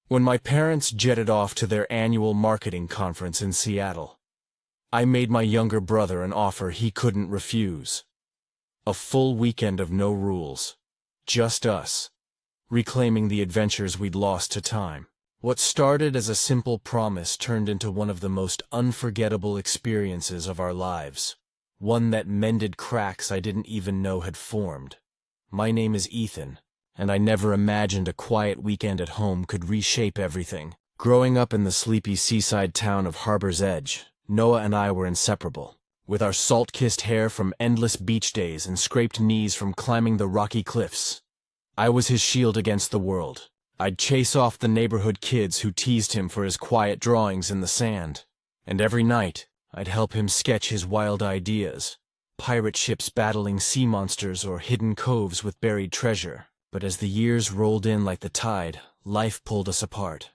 When my parents jetted off to their annual marketing conference in Seattle, I made my younger brother an offer he couldn't refuse. A full weekend of no rules. Just us, reclaiming the adventures we'd lost to time. What started as a simple promise turned into one of the most unforgettable experiences of our lives. One that mended cracks I didn't even know had formed. My name is Ethan, and I never imagined a quiet weekend at home could reshape everything. Growing up in the sleepy seaside town of Harbor's Edge, Noah and I were inseparable. With our salt-kissed hair from endless beach days and scraped knees from climbing the rocky cliffs, I was his shield against the world. I'd chase off the neighborhood kids who teased him for his quiet drawings in the sand. And every night, I'd help him sketch his wild ideas. Pirate ships battling sea monsters or hidden coves with buried treasure. But as the years rolled in like the tide, life pulled us apart.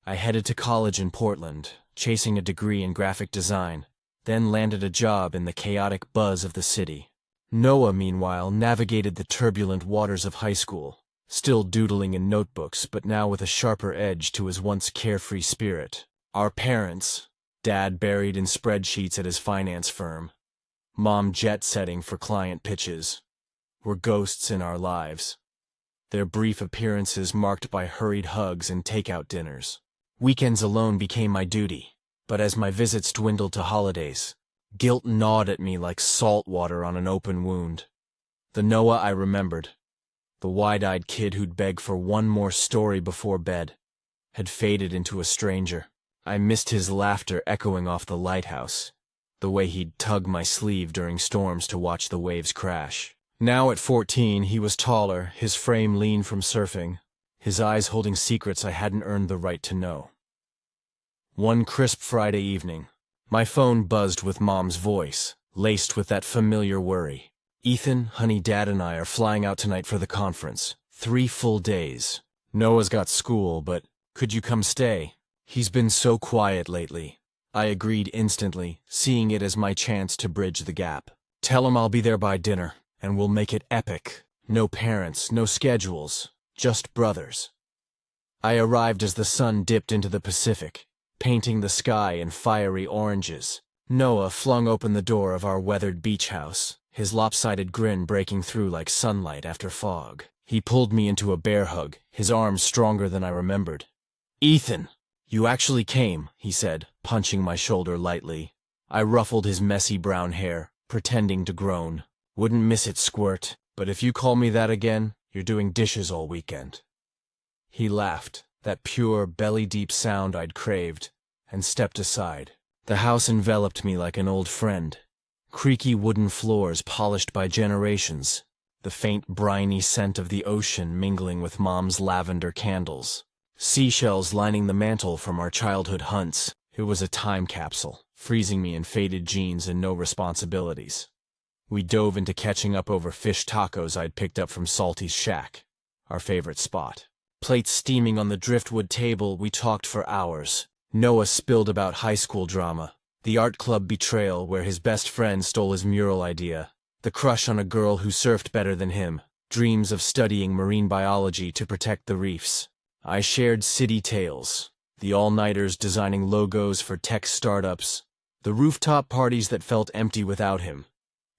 I headed to college in Portland, chasing a degree in graphic design, then landed a job in the chaotic buzz of the city. Noah, meanwhile, navigated the turbulent waters of high school, still doodling in notebooks but now with a sharper edge to his once carefree spirit. Our parents, Dad buried in spreadsheets at his finance firm, Mom jet-setting for client pitches, were ghosts in our lives, their brief appearances marked by hurried hugs and takeout dinners. Weekends alone became my duty, but as my visits dwindled to holidays, guilt gnawed at me like salt water on an open wound. The Noah I remembered, the wide-eyed kid who'd beg for one more story before bed, had faded into a stranger. I missed his laughter echoing off the lighthouse, the way he'd tug my sleeve during storms to watch the waves crash. Now at 14, he was taller, his frame lean from surfing, his eyes holding secrets I hadn't earned the right to know. One crisp Friday evening, my phone buzzed with Mom's voice, laced with that familiar worry. "Ethan, honey, Dad and I are flying out tonight for the conference. 3 full days. Noah's got school, but could you come stay? He's been so quiet lately." I agreed instantly, seeing it as my chance to bridge the gap. "Tell him I'll be there by dinner, and we'll make it epic. No parents, no schedules, just brothers." I arrived as the sun dipped into the Pacific, painting the sky in fiery oranges. Noah flung open the door of our weathered beach house, his lopsided grin breaking through like sunlight after fog. He pulled me into a bear hug, his arms stronger than I remembered. "Ethan, you actually came," he said, punching my shoulder lightly. I ruffled his messy brown hair, pretending to groan. "Wouldn't miss it, squirt, but if you call me that again, you're doing dishes all weekend." He laughed, that pure, belly-deep sound I'd craved, and stepped aside. The house enveloped me like an old friend. Creaky wooden floors polished by generations, the faint briny scent of the ocean mingling with Mom's lavender candles. Seashells lining the mantel from our childhood hunts. It was a time capsule, freezing me in faded jeans and no responsibilities. We dove into catching up over fish tacos I'd picked up from Salty's Shack, our favorite spot. Plates steaming on the driftwood table, we talked for hours. Noah spilled about high school drama, the art club betrayal where his best friend stole his mural idea, the crush on a girl who surfed better than him, dreams of studying marine biology to protect the reefs. I shared city tales, the all-nighters designing logos for tech startups, the rooftop parties that felt empty without him,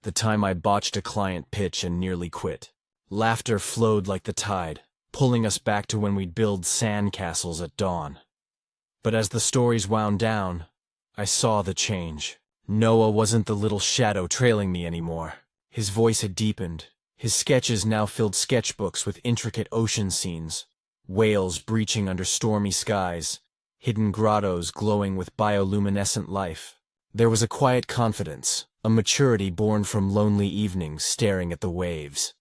the time I botched a client pitch and nearly quit. Laughter flowed like the tide, pulling us back to when we'd build sand castles at dawn. But as the stories wound down, I saw the change. Noah wasn't the little shadow trailing me anymore. His voice had deepened. His sketches now filled sketchbooks with intricate ocean scenes, whales breaching under stormy skies, hidden grottos glowing with bioluminescent life. There was a quiet confidence, a maturity born from lonely evenings staring at the waves.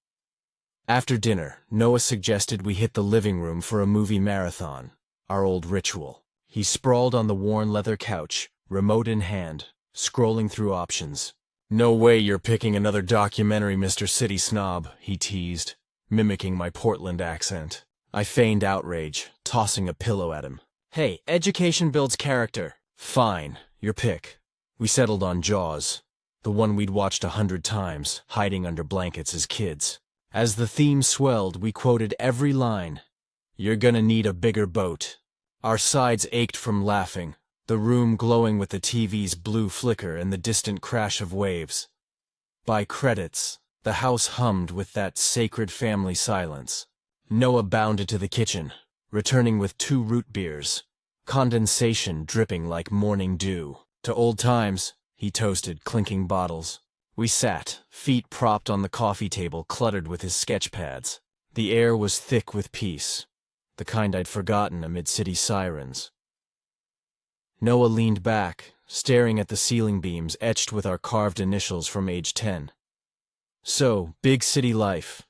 After dinner, Noah suggested we hit the living room for a movie marathon, our old ritual. He sprawled on the worn leather couch, remote in hand, scrolling through options. "No way you're picking another documentary, Mr. City Snob," he teased, mimicking my Portland accent. I feigned outrage, tossing a pillow at him. "Hey, education builds character." "Fine, your pick." We settled on Jaws, the one we'd watched 100 times, hiding under blankets as kids. As the theme swelled, we quoted every line. You're gonna need a bigger boat. Our sides ached from laughing, the room glowing with the TV's blue flicker and the distant crash of waves. By credits, the house hummed with that sacred family silence. Noah bounded to the kitchen, returning with 2 root beers, condensation dripping like morning dew. To old times, he toasted, clinking bottles. We sat, feet propped on the coffee table cluttered with his sketch pads. The air was thick with peace, the kind I'd forgotten amid city sirens. Noah leaned back, staring at the ceiling beams etched with our carved initials from age 10. So, big city life.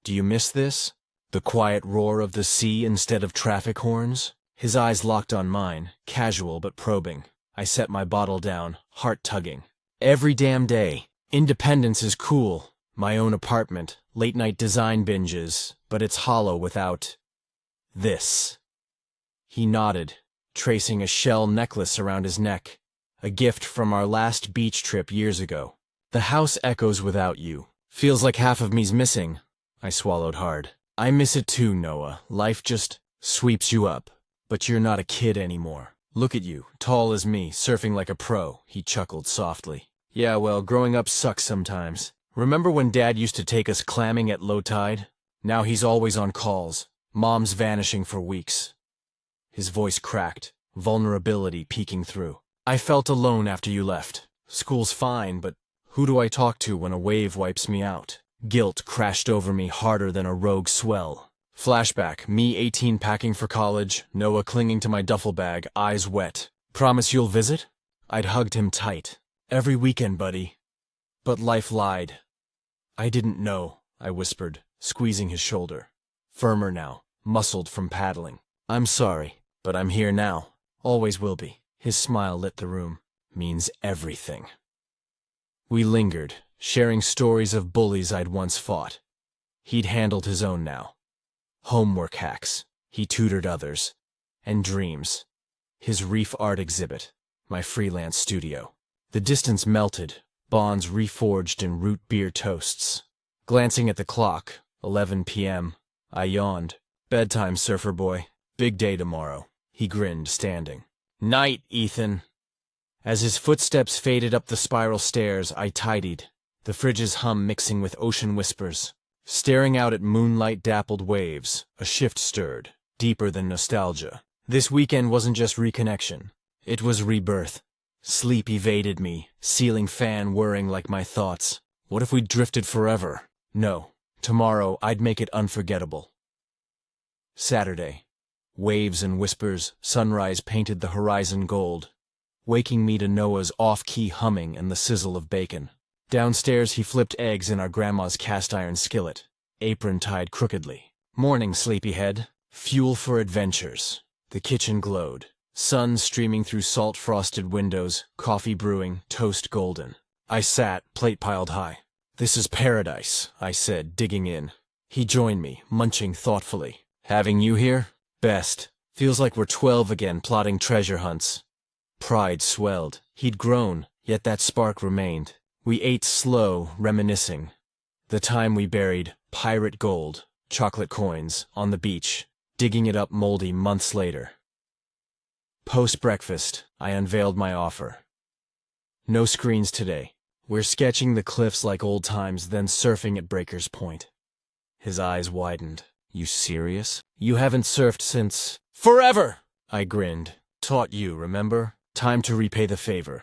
Do you miss this? The quiet roar of the sea instead of traffic horns? His eyes locked on mine, casual but probing. I set my bottle down, heart tugging. Every damn day. Independence is cool. My own apartment, late-night design binges, but it's hollow without this. He nodded, tracing a shell necklace around his neck, a gift from our last beach trip years ago. The house echoes without you. Feels like half of me's missing. I swallowed hard. I miss it too, Noah. Life just sweeps you up. But you're not a kid anymore. Look at you, tall as me, surfing like a pro, he chuckled softly. Yeah, well, growing up sucks sometimes. Remember when Dad used to take us clamming at low tide? Now he's always on calls. Mom's vanishing for weeks. His voice cracked, vulnerability peeking through. I felt alone after you left. School's fine, but who do I talk to when a wave wipes me out? Guilt crashed over me harder than a rogue swell. Flashback, me 18 packing for college, Noah clinging to my duffel bag, eyes wet. Promise you'll visit? I'd hugged him tight. Every weekend, buddy. But life lied. I didn't know, I whispered, squeezing his shoulder. Firmer now, muscled from paddling. I'm sorry, but I'm here now. Always will be. His smile lit the room. Means everything. We lingered, sharing stories of bullies I'd once fought. He'd handled his own now. Homework hacks, he tutored others. And dreams. His reef art exhibit. My freelance studio. The distance melted, bonds reforged in root beer toasts. Glancing at the clock, 11 p.m., I yawned. Bedtime, surfer boy. Big day tomorrow. He grinned, standing. Night, Ethan. As his footsteps faded up the spiral stairs, I tidied, the fridge's hum mixing with ocean whispers. Staring out at moonlight-dappled waves, a shift stirred, deeper than nostalgia. This weekend wasn't just reconnection. It was rebirth. Sleep evaded me, ceiling fan whirring like my thoughts. What if we drifted forever? No. Tomorrow, I'd make it unforgettable. Saturday. Waves and whispers, sunrise painted the horizon gold, waking me to Noah's off-key humming and the sizzle of bacon. Downstairs, he flipped eggs in our grandma's cast-iron skillet, apron tied crookedly. Morning, sleepyhead. Fuel for adventures. The kitchen glowed. Sun streaming through salt-frosted windows, coffee brewing, toast golden. I sat, plate piled high. This is paradise, I said, digging in. He joined me, munching thoughtfully. Having you here? Best. Feels like we're 12 again, plotting treasure hunts. Pride swelled. He'd grown, yet that spark remained. We ate slow, reminiscing. The time we buried pirate gold, chocolate coins, on the beach, digging it up moldy months later. Post-breakfast, I unveiled my offer. No screens today. We're sketching the cliffs like old times, then surfing at Breaker's Point. His eyes widened. You serious? You haven't surfed since... Forever! I grinned. Taught you, remember? Time to repay the favor.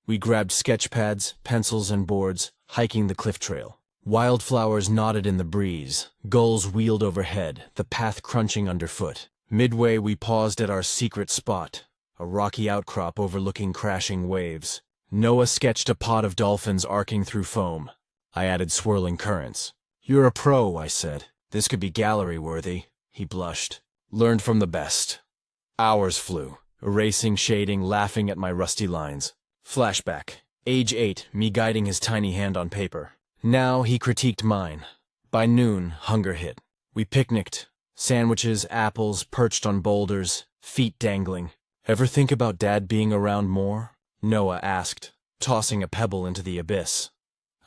We grabbed sketch pads, pencils, and boards, hiking the cliff trail. Wildflowers nodded in the breeze, gulls wheeled overhead, the path crunching underfoot. Midway, we paused at our secret spot, a rocky outcrop overlooking crashing waves. Noah sketched a pod of dolphins arcing through foam. I added swirling currents. You're a pro, I said. This could be gallery-worthy. He blushed. Learned from the best. Hours flew, erasing, shading, laughing at my rusty lines. Flashback. Age 8, me guiding his tiny hand on paper. Now he critiqued mine. By noon, hunger hit. We picnicked. Sandwiches, apples, perched on boulders, feet dangling. Ever think about Dad being around more? Noah asked, tossing a pebble into the abyss.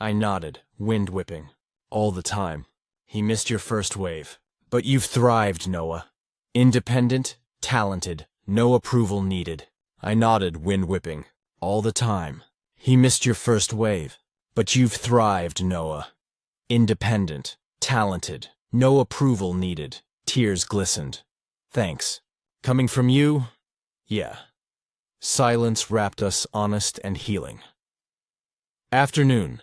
I nodded, wind whipping. All the time. He missed your first wave. But you've thrived, Noah. Independent, talented, no approval needed. I nodded, wind whipping. All the time. He missed your first wave. But you've thrived, Noah. Independent, talented, no approval needed. Tears glistened. Thanks. Coming from you? Yeah. Silence wrapped us, honest and healing. Afternoon.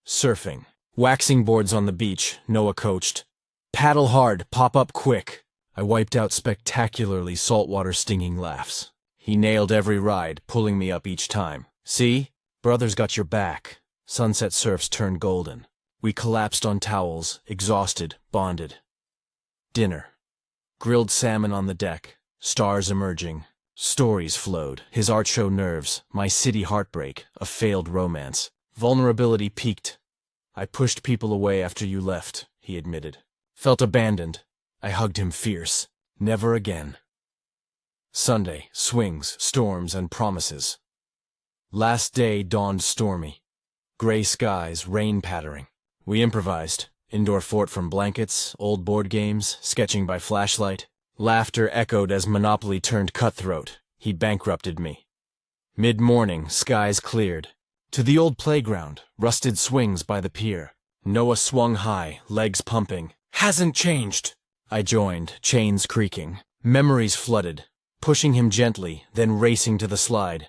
Surfing. Waxing boards on the beach, Noah coached. Paddle hard, pop up quick. I wiped out spectacularly saltwater stinging laughs. He nailed every ride, pulling me up each time. See? Brother's got your back. Sunset surfs turned golden. We collapsed on towels, exhausted, bonded. Dinner. Grilled salmon on the deck, stars emerging. Stories flowed, his art show nerves, my city heartbreak, a failed romance. Vulnerability peaked. I pushed people away after you left, he admitted. Felt abandoned. I hugged him fierce. Never again. Sunday, swings, storms, and promises. Last day dawned stormy. Gray skies, rain pattering. We improvised. Indoor fort from blankets, old board games, sketching by flashlight. Laughter echoed as Monopoly turned cutthroat. He bankrupted me. Mid-morning, skies cleared. To the old playground, rusted swings by the pier. Noah swung high, legs pumping. Hasn't changed. I joined, chains creaking. Memories flooded. Pushing him gently, then racing to the slide.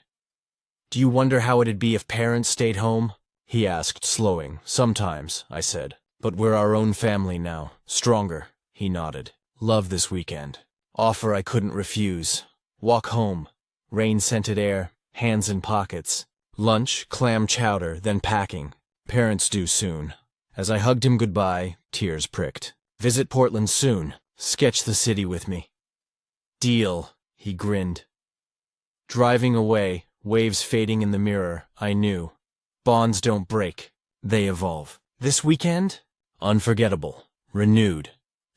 Do you wonder how it'd be if parents stayed home? He asked, slowing. Sometimes, I said. But we're our own family now. Stronger. He nodded. Love this weekend. Offer I couldn't refuse. Walk home. Rain-scented air, hands in pockets. Lunch, clam chowder, then packing. Parents due soon. As I hugged him goodbye, tears pricked. Visit Portland soon. Sketch the city with me. Deal, he grinned. Driving away, waves fading in the mirror, I knew. Bonds don't break. They evolve. This weekend? Unforgettable. Renewed.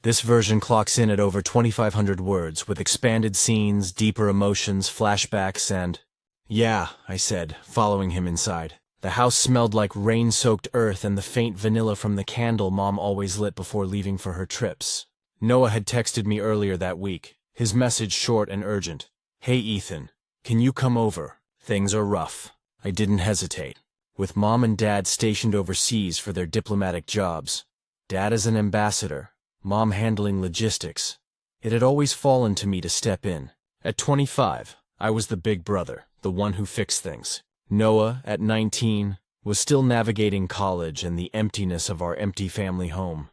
This version clocks in at over 2,500 words, with expanded scenes, deeper emotions, flashbacks, and... Yeah, I said, following him inside. The house smelled like rain-soaked earth and the faint vanilla from the candle Mom always lit before leaving for her trips. Noah had texted me earlier that week, his message short and urgent. Hey Ethan, can you come over? Things are rough. I didn't hesitate. With Mom and Dad stationed overseas for their diplomatic jobs. Dad as an ambassador, Mom handling logistics. It had always fallen to me to step in. At 25, I was the big brother, the one who fixed things. Noah, at 19, was still navigating college and the emptiness of our empty family home.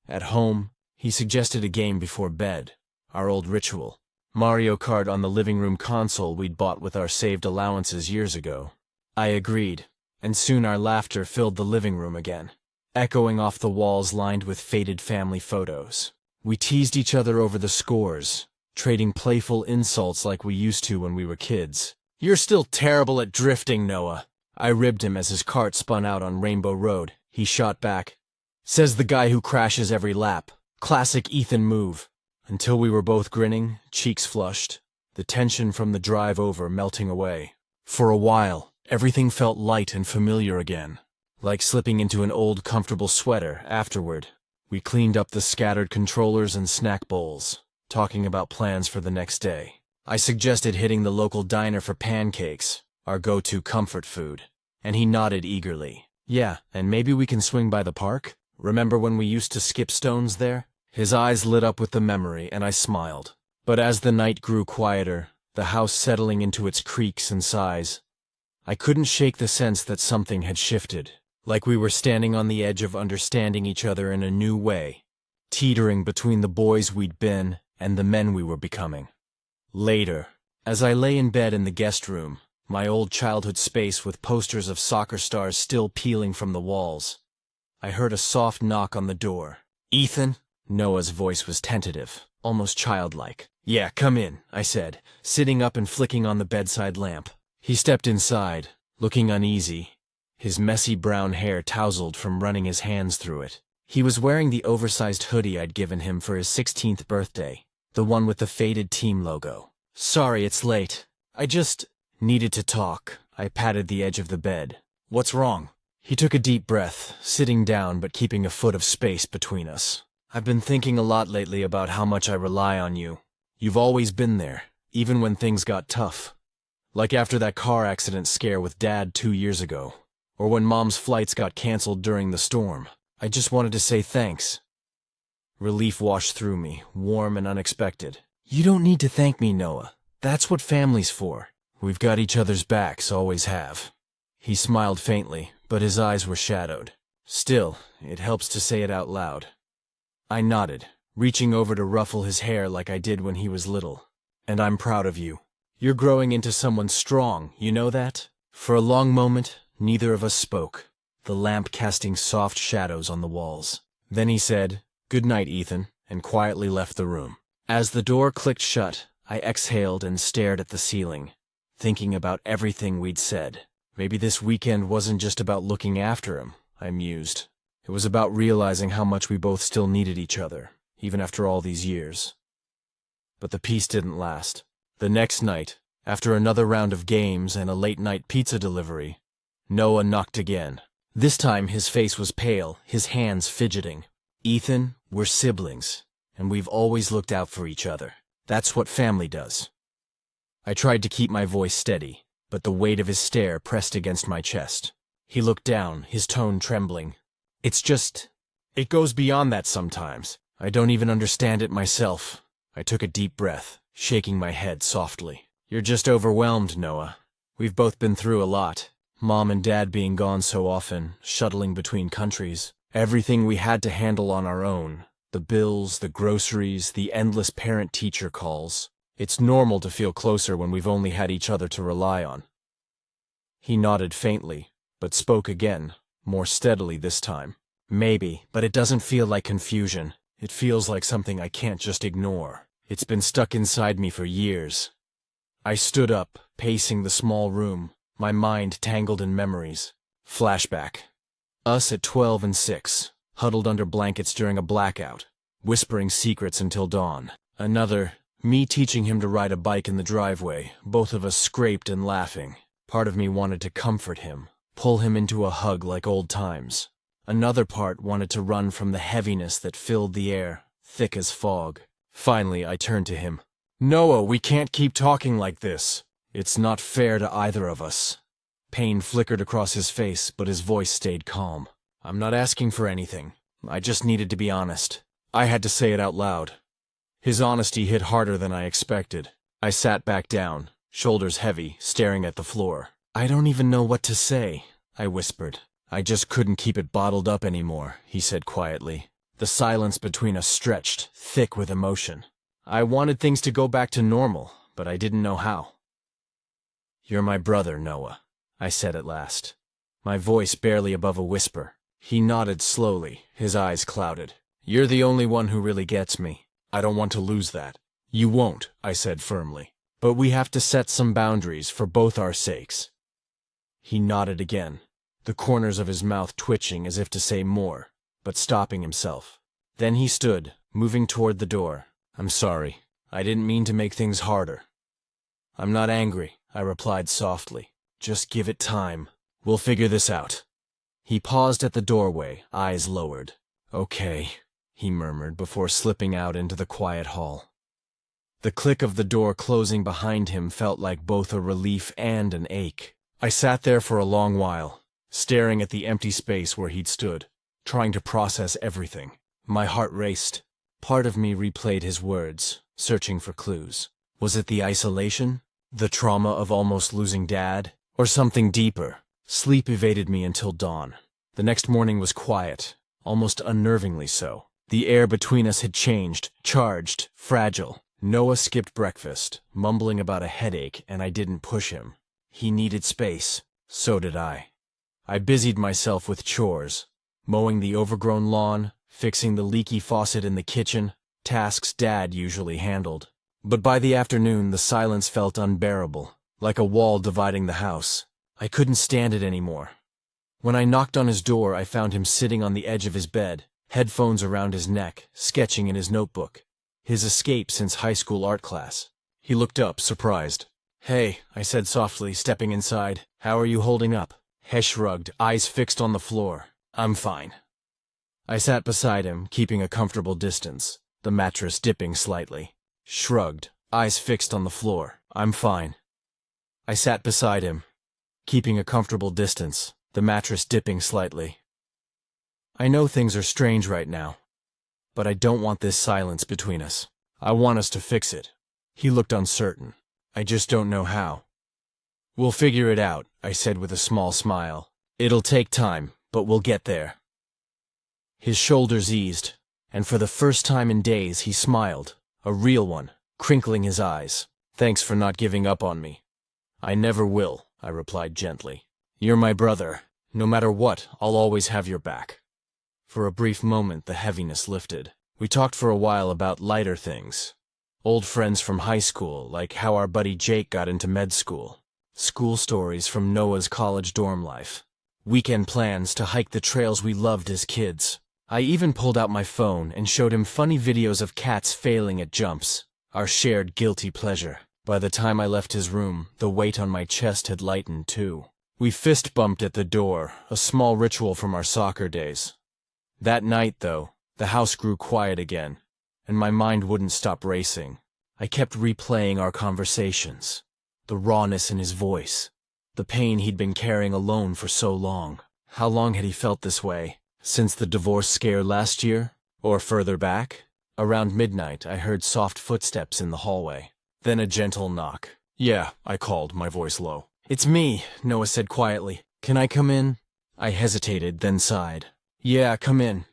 At home, he suggested a game before bed, our old ritual. Mario Kart on the living room console we'd bought with our saved allowances years ago. I agreed, and soon our laughter filled the living room again, echoing off the walls lined with faded family photos. We teased each other over the scores, trading playful insults like we used to when we were kids. You're still terrible at drifting, Noah. I ribbed him as his cart spun out on Rainbow Road. He shot back. Says the guy who crashes every lap. Classic Ethan move. Until we were both grinning, cheeks flushed, the tension from the drive over melting away. For a while, everything felt light and familiar again, like slipping into an old comfortable sweater afterward. We cleaned up the scattered controllers and snack bowls, talking about plans for the next day. I suggested hitting the local diner for pancakes, our go-to comfort food, and he nodded eagerly. Yeah, and maybe we can swing by the park? Remember when we used to skip stones there? His eyes lit up with the memory, and I smiled. But as the night grew quieter, the house settling into its creaks and sighs, I couldn't shake the sense that something had shifted, like we were standing on the edge of understanding each other in a new way, teetering between the boys we'd been and the men we were becoming. Later, as I lay in bed in the guest room, my old childhood space with posters of soccer stars still peeling from the walls, I heard a soft knock on the door. Ethan? Noah's voice was tentative, almost childlike. Yeah, come in, I said, sitting up and flicking on the bedside lamp. He stepped inside, looking uneasy, his messy brown hair tousled from running his hands through it. He was wearing the oversized hoodie I'd given him for his 16th birthday, the one with the faded team logo. Sorry it's late. I just needed to talk. I patted the edge of the bed. What's wrong? He took a deep breath, sitting down but keeping a foot of space between us. I've been thinking a lot lately about how much I rely on you. You've always been there, even when things got tough. Like after that car accident scare with Dad 2 years ago, or when Mom's flights got canceled during the storm. I just wanted to say thanks. Relief washed through me, warm and unexpected. You don't need to thank me, Noah. That's what family's for. We've got each other's backs, always have. He smiled faintly, but his eyes were shadowed. Still, it helps to say it out loud. I nodded, reaching over to ruffle his hair like I did when he was little. And I'm proud of you. You're growing into someone strong, you know that? For a long moment, neither of us spoke, the lamp casting soft shadows on the walls. Then he said, "Good night, Ethan," and quietly left the room. As the door clicked shut, I exhaled and stared at the ceiling, thinking about everything we'd said. Maybe this weekend wasn't just about looking after him, I mused. It was about realizing how much we both still needed each other, even after all these years. But the peace didn't last. The next night, after another round of games and a late-night pizza delivery, Noah knocked again. This time his face was pale, his hands fidgeting. "Ethan, we're siblings, and we've always looked out for each other. That's what family does." I tried to keep my voice steady, but the weight of his stare pressed against my chest. He looked down, his tone trembling. It goes beyond that sometimes. I don't even understand it myself." I took a deep breath, shaking my head softly. "You're just overwhelmed, Noah. We've both been through a lot. Mom and Dad being gone so often, shuttling between countries. Everything we had to handle on our own. The bills, the groceries, the endless parent-teacher calls. It's normal to feel closer when we've only had each other to rely on." He nodded faintly, but spoke again, more steadily this time. "Maybe, but it doesn't feel like confusion. It feels like something I can't just ignore. It's been stuck inside me for years." I stood up, pacing the small room, my mind tangled in memories. Flashback. Us at 12 and 6, huddled under blankets during a blackout, whispering secrets until dawn. Another, me teaching him to ride a bike in the driveway, both of us scraped and laughing. Part of me wanted to comfort him, pull him into a hug like old times. Another part wanted to run from the heaviness that filled the air, thick as fog. Finally, I turned to him. "Noah, we can't keep talking like this. It's not fair to either of us." Pain flickered across his face, but his voice stayed calm. "I'm not asking for anything. I just needed to be honest." I had to say it out loud. His honesty hit harder than I expected. I sat back down, shoulders heavy, staring at the floor. "I don't even know what to say," I whispered. "I just couldn't keep it bottled up anymore," he said quietly. The silence between us stretched, thick with emotion. I wanted things to go back to normal, but I didn't know how. "You're my brother, Noah," I said at last, my voice barely above a whisper. He nodded slowly, his eyes clouded. "You're the only one who really gets me. I don't want to lose that." "You won't," I said firmly. "But we have to set some boundaries for both our sakes." He nodded again, the corners of his mouth twitching as if to say more, but stopping himself. Then he stood, moving toward the door. "I'm sorry. I didn't mean to make things harder." "I'm not angry," I replied softly. "Just give it time. We'll figure this out." He paused at the doorway, eyes lowered. "Okay," he murmured before slipping out into the quiet hall. The click of the door closing behind him felt like both a relief and an ache. I sat there for a long while, staring at the empty space where he'd stood, trying to process everything. My heart raced. Part of me replayed his words, searching for clues. Was it the isolation? The trauma of almost losing Dad? Or something deeper? Sleep evaded me until dawn. The next morning was quiet, almost unnervingly so. The air between us had changed, charged, fragile. Noah skipped breakfast, mumbling about a headache, and I didn't push him. He needed space. So did I. I busied myself with chores, mowing the overgrown lawn, fixing the leaky faucet in the kitchen, tasks Dad usually handled. But by the afternoon, the silence felt unbearable, like a wall dividing the house. I couldn't stand it anymore. When I knocked on his door, I found him sitting on the edge of his bed, headphones around his neck, sketching in his notebook. His escape since high school art class. He looked up, surprised. "Hey," I said softly, stepping inside. "How are you holding up?" He shrugged, eyes fixed on the floor. "I'm fine." I sat beside him, keeping a comfortable distance, the mattress dipping slightly. shrugged, eyes fixed on the floor. I'm fine. I sat beside him, keeping a comfortable distance, the mattress dipping slightly. I know things are strange right now, but I don't want this silence between us. I want us to fix it. He looked uncertain. I just don't know how. We'll figure it out, I said with a small smile. It'll take time, but we'll get there. His shoulders eased, and for the first time in days he smiled, a real one, crinkling his eyes. Thanks for not giving up on me. I never will, I replied gently. You're my brother. No matter what, I'll always have your back. For a brief moment the heaviness lifted. We talked for a while about lighter things. Old friends from high school, like how our buddy Jake got into med school. School stories from Noah's college dorm life. Weekend plans to hike the trails we loved as kids. I even pulled out my phone and showed him funny videos of cats failing at jumps, our shared guilty pleasure. By the time I left his room, the weight on my chest had lightened too. We fist bumped at the door, a small ritual from our soccer days. That night, though, the house grew quiet again, and my mind wouldn't stop racing. I kept replaying our conversations, the rawness in his voice, the pain he'd been carrying alone for so long. How long had he felt this way? Since the divorce scare last year? Or further back? Around midnight, I heard soft footsteps in the hallway. Then a gentle knock. Yeah, I called, my voice low. It's me, Noah said quietly. Can I come in? I hesitated, then sighed. Yeah, come in.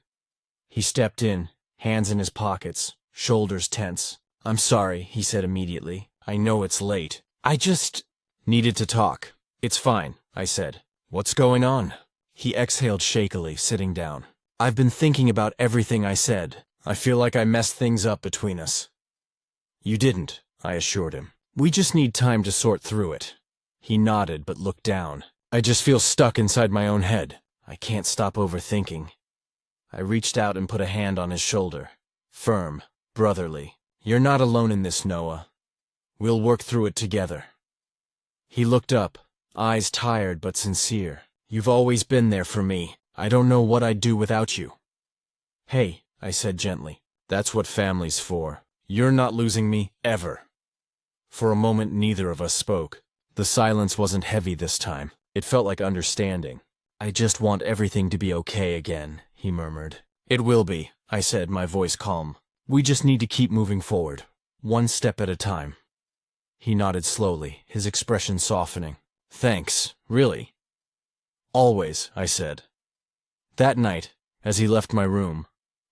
He stepped in, hands in his pockets, shoulders tense. I'm sorry, he said immediately. I know it's late. I just needed to talk. It's fine, I said. What's going on? He exhaled shakily, sitting down. I've been thinking about everything I said. I feel like I messed things up between us. You didn't, I assured him. We just need time to sort through it. He nodded but looked down. I just feel stuck inside my own head. I can't stop overthinking. I reached out and put a hand on his shoulder. Firm, brotherly. You're not alone in this, Noah. We'll work through it together. He looked up, eyes tired but sincere. You've always been there for me. I don't know what I'd do without you. Hey, I said gently. That's what family's for. You're not losing me, ever. For a moment neither of us spoke. The silence wasn't heavy this time. It felt like understanding. I just want everything to be okay again, he murmured. It will be, I said, my voice calm. We just need to keep moving forward, one step at a time. He nodded slowly, his expression softening. Thanks, really. Always, I said. That night, as he left my room,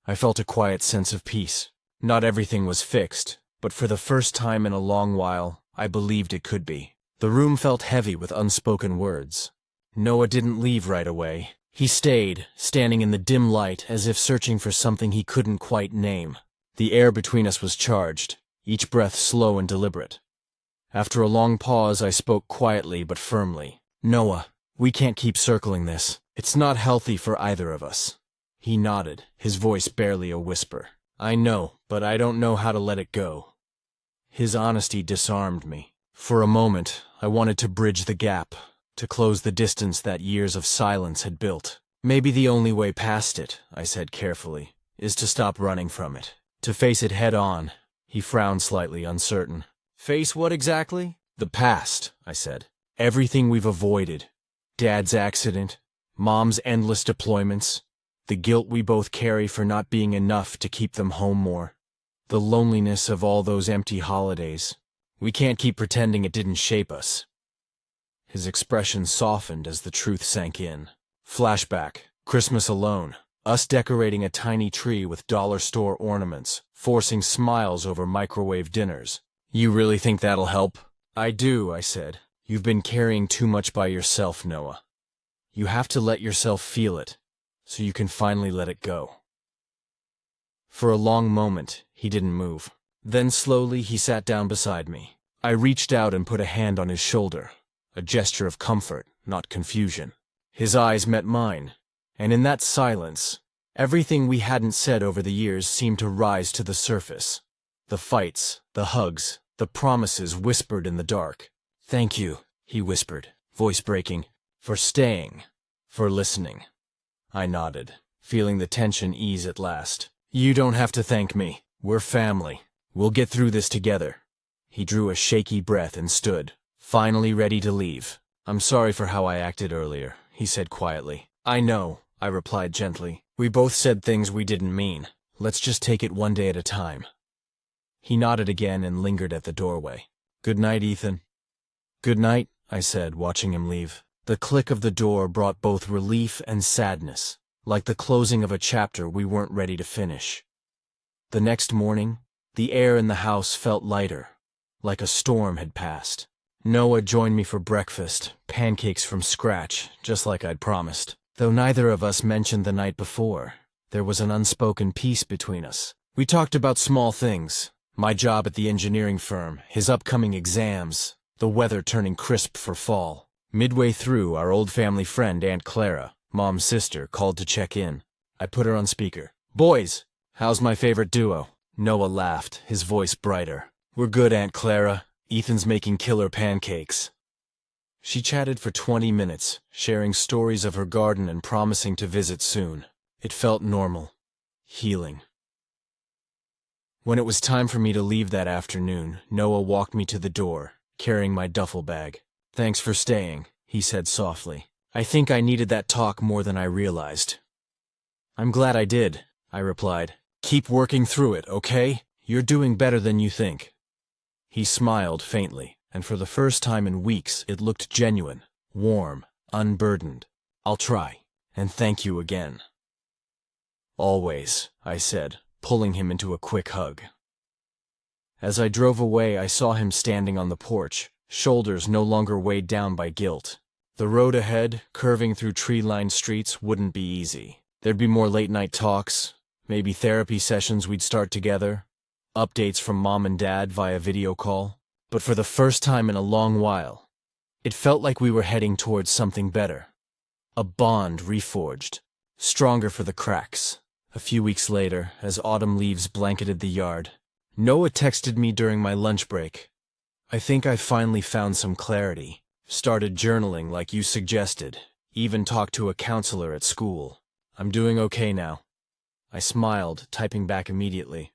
I felt a quiet sense of peace. Not everything was fixed, but for the first time in a long while, I believed it could be. The room felt heavy with unspoken words. Noah didn't leave right away. He stayed, standing in the dim light as if searching for something he couldn't quite name. The air between us was charged, each breath slow and deliberate. After a long pause, I spoke quietly but firmly. Noah, we can't keep circling this. It's not healthy for either of us. He nodded, his voice barely a whisper. I know, but I don't know how to let it go. His honesty disarmed me. For a moment, I wanted to bridge the gap, to close the distance that years of silence had built. Maybe the only way past it, I said carefully, is to stop running from it, to face it head on. He frowned slightly, uncertain. Face what exactly? The past, I said. Everything we've avoided. Dad's accident, Mom's endless deployments, the guilt we both carry for not being enough to keep them home more, the loneliness of all those empty holidays. We can't keep pretending it didn't shape us. His expression softened as the truth sank in. Flashback, Christmas alone, us decorating a tiny tree with dollar store ornaments, forcing smiles over microwave dinners. You really think that'll help? I do, I said. You've been carrying too much by yourself, Noah. You have to let yourself feel it, so you can finally let it go. For a long moment, he didn't move. Then slowly he sat down beside me. I reached out and put a hand on his shoulder, a gesture of comfort, not confusion. His eyes met mine, and in that silence, everything we hadn't said over the years seemed to rise to the surface. The fights, the hugs, the promises whispered in the dark. Thank you, he whispered, voice breaking, for staying, for listening. I nodded, feeling the tension ease at last. You don't have to thank me. We're family. We'll get through this together. He drew a shaky breath and stood, finally ready to leave. I'm sorry for how I acted earlier, he said quietly. I know, I replied gently. We both said things we didn't mean. Let's just take it one day at a time. He nodded again and lingered at the doorway. Good night, Ethan. Good night, I said, watching him leave. The click of the door brought both relief and sadness, like the closing of a chapter we weren't ready to finish. The next morning, the air in the house felt lighter, like a storm had passed. Noah joined me for breakfast, pancakes from scratch, just like I'd promised. Though neither of us mentioned the night before, there was an unspoken peace between us. We talked about small things, my job at the engineering firm, his upcoming exams, the weather turning crisp for fall. Midway through, our old family friend Aunt Clara, Mom's sister, called to check in. I put her on speaker. Boys, how's my favorite duo? Noah laughed, his voice brighter. We're good, Aunt Clara. Ethan's making killer pancakes. She chatted for 20 minutes, sharing stories of her garden and promising to visit soon. It felt normal, healing. When it was time for me to leave that afternoon, Noah walked me to the door, carrying my duffel bag. Thanks for staying, he said softly. I think I needed that talk more than I realized. I'm glad I did, I replied. Keep working through it, okay? You're doing better than you think. He smiled faintly, and for the first time in weeks it looked genuine, warm, unburdened. I'll try, and thank you again. Always, I said, pulling him into a quick hug. As I drove away, I saw him standing on the porch, shoulders no longer weighed down by guilt. The road ahead, curving through tree-lined streets, wouldn't be easy. There'd be more late-night talks, maybe therapy sessions we'd start together, updates from Mom and Dad via video call. But for the first time in a long while, it felt like we were heading towards something better. A bond reforged, stronger for the cracks. A few weeks later, as autumn leaves blanketed the yard, Noah texted me during my lunch break. I think I finally found some clarity. Started journaling like you suggested. Even talked to a counselor at school. I'm doing okay now. I smiled, typing back immediately.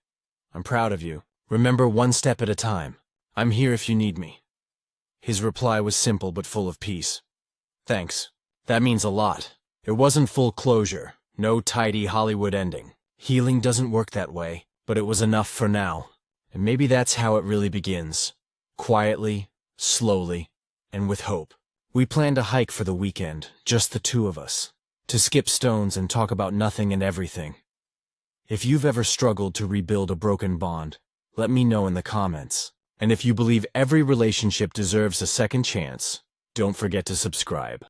I'm proud of you. Remember, one step at a time. I'm here if you need me. His reply was simple but full of peace. Thanks. That means a lot. It wasn't full closure. No tidy Hollywood ending. Healing doesn't work that way, but it was enough for now. And maybe that's how it really begins. Quietly, slowly, and with hope. We planned a hike for the weekend, just the two of us. To skip stones and talk about nothing and everything. If you've ever struggled to rebuild a broken bond, let me know in the comments. And if you believe every relationship deserves a second chance, don't forget to subscribe.